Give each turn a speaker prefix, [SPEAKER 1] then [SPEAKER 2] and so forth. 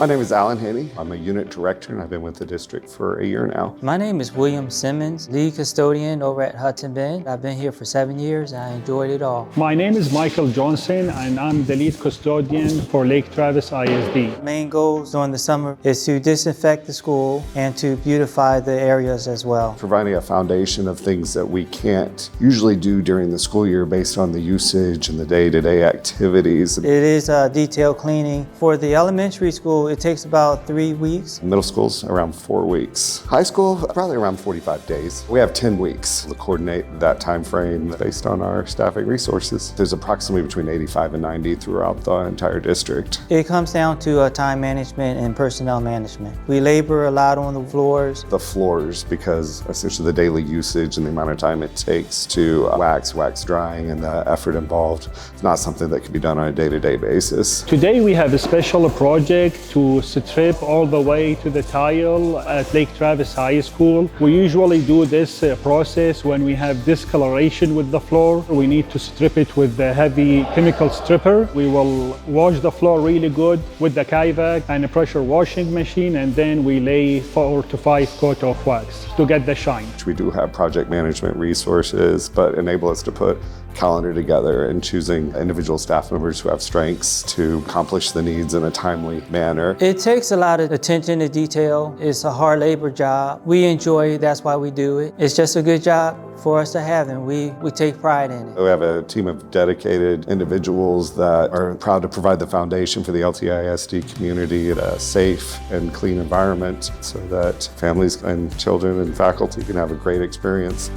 [SPEAKER 1] My name is Alan Haney. I'm a unit director and I've been with the district for a year now.
[SPEAKER 2] My name is William Simmons, lead custodian over at Hudson Bend. I've been here for 7 years and I enjoyed it all.
[SPEAKER 3] My name is Michael Johnson and I'm the lead custodian for Lake Travis ISD.
[SPEAKER 2] Main goals during the summer is to disinfect the school and to beautify the areas as well.
[SPEAKER 1] Providing a foundation of things that we can't usually do during the school year based on the usage and the day-to-day activities.
[SPEAKER 2] It is detailed cleaning. For the elementary school, it takes about 3 weeks.
[SPEAKER 1] Middle school's around 4 weeks. High school, probably around 45 days. We have 10 weeks to coordinate that time frame based on our staffing resources. There's approximately between 85 and 90 throughout the entire district.
[SPEAKER 2] It comes down to time management and personnel management. We labor a lot on the floors.
[SPEAKER 1] The floors, because essentially the daily usage and the amount of time it takes to wax drying and the effort involved is not something that can be done on a day-to-day basis.
[SPEAKER 3] Today we have a special project to strip all the way to the tile at Lake Travis High School. We usually do this process when we have discoloration with the floor. We need to strip it with the heavy chemical stripper. We will wash the floor really good with the Kaivac and a pressure washing machine, and then we lay 4 to 5 coats of wax to get the shine.
[SPEAKER 1] We do have project management resources, but enable us to put calendar together and choosing individual staff members who have strengths to accomplish the needs in a timely manner.
[SPEAKER 2] It takes a lot of attention to detail. It's a hard labor job. We enjoy it, that's why we do it. It's just a good job for us to have, and we take pride in it.
[SPEAKER 1] We have a team of dedicated individuals that are proud to provide the foundation for the LTISD community at a safe and clean environment so that families and children and faculty can have a great experience.